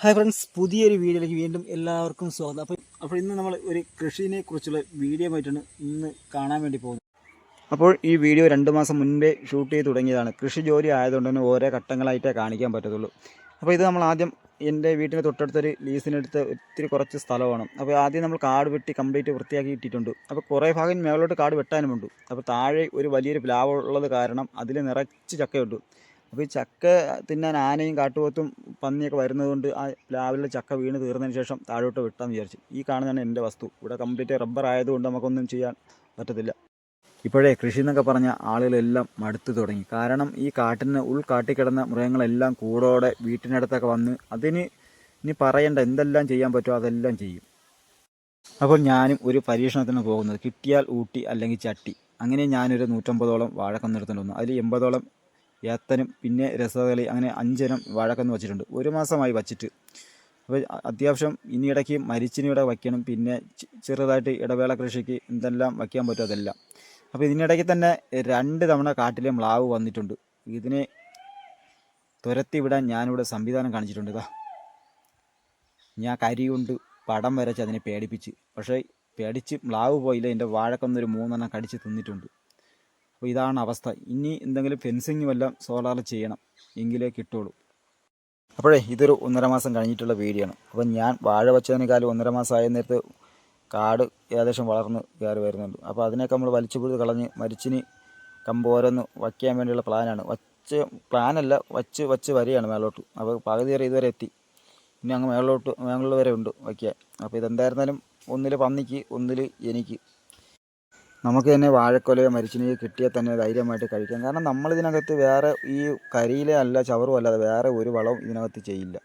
Hi friends, പുതിയൊരു വീഡിയോയിലേക്ക് വീണ്ടും എല്ലാവർക്കും സ്വാഗതം. അപ്പോൾ ഇന്ന് നമ്മൾ ഒരു കൃഷിയെ കുറിച്ചുള്ള വീഡിയോ ആയിട്ടാണ് ഇന്ന് കാണാൻ വേണ്ടി പോകുന്നത്. അപ്പോൾ ഈ വീഡിയോ 2 മാസം മുൻപേ ഷൂട്ട് ചെയ്ത് തുടങ്ങിയതാണ്. കൃഷി ജോലി ആയതുകൊണ്ട് തന്നെ ഓരോ ഘട്ടങ്ങളായിട്ടേ കാണിക്കാൻ പറ്റത്തുള്ളൂ. അപ്പോൾ ഇത് നമ്മൾ ആദ്യം എൻ്റെ വീട്ടിന് തൊട്ടടുത്തൊരു ലീസിനെടുത്ത് ഒത്തിരി കുറച്ച് സ്ഥലമാണ്. അപ്പോൾ ആദ്യം നമ്മൾ കാട് വെട്ടി കംപ്ലീറ്റ് വൃത്തിയാക്കി ഇട്ടിട്ടുണ്ട്. അപ്പോൾ കുറേ ഭാഗം മേളോട്ട് കാട് വെട്ടാനുമുണ്ട്. അപ്പോൾ താഴെ ഒരു വലിയൊരു പ്ലാവ് ഉള്ളത് കാരണം അതിൽ നിറച്ച് ചക്കയുണ്ട്. അപ്പോൾ ഈ ചക്ക തിന്നാൻ ആനയും കാട്ടുപോത്തും പന്നിയൊക്കെ വരുന്നതുകൊണ്ട് ആ പ്ലാവിലെ ചക്ക വീണ് തീർന്നതിന് ശേഷം താഴോട്ട് വിട്ടാന്ന് വിചാരിച്ചു. ഈ കാണുന്നതാണ് എൻ്റെ വസ്തു. ഇവിടെ കംപ്ലീറ്റ് റബ്ബർ ആയതുകൊണ്ട് നമുക്കൊന്നും ചെയ്യാൻ പറ്റത്തില്ല. ഇപ്പോഴേ കൃഷി എന്നൊക്കെ പറഞ്ഞ ആളുകളെല്ലാം മടുത്തു തുടങ്ങി. കാരണം ഈ കാട്ടിന് ഉൾക്കാട്ടിക്കിടന്ന മൃഗങ്ങളെല്ലാം കൂടോടെ വീട്ടിനടുത്തൊക്കെ വന്ന് അതിന് ഇനി പറയേണ്ട എന്തെല്ലാം ചെയ്യാൻ പറ്റുമോ അതെല്ലാം ചെയ്യും. അപ്പോൾ ഞാനും ഒരു പരീക്ഷണത്തിന് പോകുന്നത്, കിട്ടിയാൽ ഊട്ടി അല്ലെങ്കിൽ ചട്ടി. അങ്ങനെ ഞാനൊരു 150ഓളം വാഴക്കന്ന് എടുത്തുകൊണ്ട് വന്നു. അതിൽ 80ഓളം ഏത്തനും പിന്നെ രസകളി, അങ്ങനെ 5 ഇനം വാഴക്കന്ന് വച്ചിട്ടുണ്ട്. 1 മാസമായി വച്ചിട്ട്. അപ്പോൾ അത്യാവശ്യം ഇനി ഇടയ്ക്ക് മരിച്ചിനിയുടെ വയ്ക്കണം. പിന്നെ ചെറുതായിട്ട് ഇടവേള കൃഷിക്ക് എന്തെല്ലാം വയ്ക്കാൻ പറ്റും അതെല്ലാം. അപ്പോൾ ഇതിനിടയ്ക്ക് തന്നെ 2 തവണ കാട്ടിലെ മ്ലാവ് വന്നിട്ടുണ്ട്. ഇതിനെ തുരത്തി വിടാൻ ഞാനിവിടെ സംവിധാനം കാണിച്ചിട്ടുണ്ട്. ഞാൻ കരി കൊണ്ട് പടം വരച്ച് അതിനെ പേടിപ്പിച്ച്. പക്ഷേ പേടിച്ച് മ്ലാവ് പോയില്ല. എൻ്റെ വാഴക്കൊന്നൊരു 3 എണ്ണം കടിച്ച് തിന്നിട്ടുണ്ട്. അപ്പോൾ ഇതാണ് അവസ്ഥ. ഇനി എന്തെങ്കിലും ഫെൻസിങ് വല്ലതും സോളാർ ചെയ്യണം, എങ്കിലേ കിട്ടുള്ളൂ. അപ്പോഴേ ഇതൊരു 1.5 മാസം കഴിഞ്ഞിട്ടുള്ള വീഡിയോ ആണ്. അപ്പം ഞാൻ വാഴ വെച്ചതിനേക്കാളും 1.5 മാസം ആയ നേരത്ത് കാട് ഏകദേശം വളർന്ന് കയറി വരുന്നുണ്ട്. അപ്പോൾ അതിനൊക്കെ നമ്മൾ വലിച്ചു പിടിച്ച് കളഞ്ഞ് മരിച്ചിന് കമ്പ് ഓരോന്ന് വയ്ക്കാൻ വേണ്ടിയുള്ള പ്ലാനാണ്. വച്ച് വരികയാണ് മേലോട്ട്. അപ്പോൾ പകുതി വരെ ഇതുവരെ എത്തി. ഇനി അങ്ങ് മേളിൽ വരെ ഉണ്ട് വയ്ക്കാൻ. അപ്പോൾ ഇതെന്തായിരുന്നാലും ഒന്നിൽ പന്നിക്ക്, ഒന്നിൽ എനിക്ക്. നമുക്ക് തന്നെ വാഴക്കൊലയോ മരിച്ചിനെയോ കിട്ടിയാൽ തന്നെ ധൈര്യമായിട്ട് കഴിക്കാം. കാരണം നമ്മളിതിനകത്ത് വേറെ ഈ കരിയിലെ അല്ല ചവറും അല്ലാതെ വേറെ ഒരു വളവും ഇതിനകത്ത് ചെയ്യില്ല.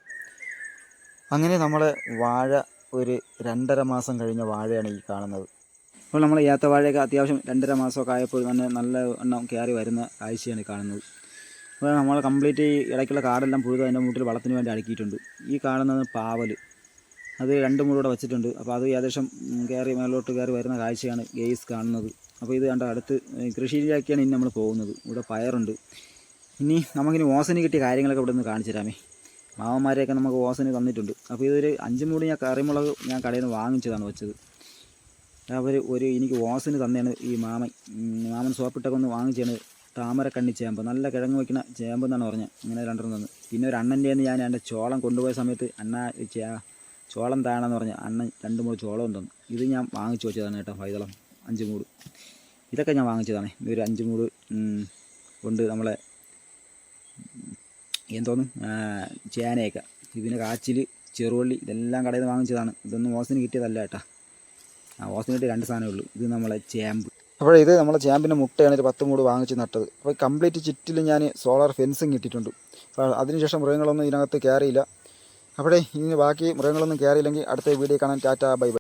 അങ്ങനെ നമ്മളെ വാഴ ഒരു 2.5 മാസം കഴിഞ്ഞ വാഴയാണ് ഈ കാണുന്നത്. അപ്പോൾ നമ്മൾ ഏത്തവാഴയൊക്കെ അത്യാവശ്യം 2.5 മാസമൊക്കെ ആയപ്പോൾ തന്നെ നല്ല എണ്ണം കയറി വരുന്ന കാഴ്ചയാണ് കാണുന്നത്. അപ്പോൾ നമ്മൾ കംപ്ലീറ്റ് ഈ ഇടയ്ക്കുള്ള കാടെല്ലാം പുഴുത് അതിൻ്റെ മൂട്ടിൽ വളത്തിന് വേണ്ടി അടുക്കിയിട്ടുണ്ട്. ഈ കാണുന്നത് പാവൽ, അത് 2 മൂടൂടെ വെച്ചിട്ടുണ്ട്. അപ്പോൾ അത് ഏകദേശം മേലോട്ട് കയറി വരുന്ന കാഴ്ചയാണ് ഗെയ്സ് കാണുന്നത്. അപ്പോൾ ഇത് കണ്ട അടുത്ത് കൃഷിയിലേക്കാണ് ഇനി നമ്മൾ പോകുന്നത്. ഇവിടെ പയറുണ്ട്. ഇനി നമുക്കിനി ഓസന് കിട്ടിയ കാര്യങ്ങളൊക്കെ ഇവിടെ നിന്ന് കാണിച്ചു തരാമേ. മാവന്മാരെയൊക്കെ നമുക്ക് ഓസന് തന്നിട്ടുണ്ട്. അപ്പോൾ ഇതൊരു 5 മൂടി കറിമുളക് ഞാൻ കടയിൽ നിന്ന് വാങ്ങിച്ചതാണ് വെച്ചത്. അവർ എനിക്ക് ഓസന് തന്നെയാണ് ഈ മാമൻ സോപ്പിട്ടൊക്കെ ഒന്ന് വാങ്ങിച്ചാണ്. താമരക്കണ്ണി ചേമ്പ്, നല്ല കിഴങ്ങ് വയ്ക്കുന്ന ചേമ്പ് എന്നാണ് പറഞ്ഞത്. അങ്ങനെ 2 തന്നു. പിന്നെ ഒരു അണ്ണൻ്റെ ഞാൻ എൻ്റെ ചോളം കൊണ്ടുപോയ സമയത്ത് ചോളം താണെന്ന് പറഞ്ഞ് അണ്ണൻ 2 മൂട് ചോളവും തന്നു. ഇത് ഞാൻ വാങ്ങിച്ചു വെച്ചതാണ് കേട്ടോ. പൈതളം 5 മൂട് ഇതൊക്കെ ഞാൻ വാങ്ങിച്ചതാണ്. ഒരു 5 മൂട് കൊണ്ട് നമ്മളെ എന്തോന്നു ചേനയൊക്കെ, ഇതിന് കാച്ചിൽ, ചെറുവള്ളി ഇതെല്ലാം കടയിൽ നിന്ന് വാങ്ങിച്ചതാണ്. ഇതൊന്നും ഓസിന് കിട്ടിയതല്ല കേട്ടോ. ഓസിന് കിട്ടിയ 2 സാധനമേ ഉള്ളൂ. ഇത് നമ്മളെ ചേമ്പ്. അപ്പോൾ ഇത് നമ്മളെ ചേമ്പിൻ്റെ മുട്ടയാണ് ഒരു 10 മൂട് വാങ്ങിച്ച് നട്ടത്. അപ്പോൾ കംപ്ലീറ്റ് ചുറ്റിൽ ഞാൻ സോളാർ ഫെൻസിങ് ഇട്ടിട്ടുണ്ട്. അപ്പോൾ അതിനുശേഷം മൃഗങ്ങളൊന്നും ഇതിനകത്ത് കയറിയില്ല. അവിടെ ഇനി ബാക്കി മൃഗങ്ങളൊന്നും കയറിയില്ലെങ്കിൽ അടുത്ത വീഡിയോ കാണാൻ ടാറ്റ ബൈ ബൈ.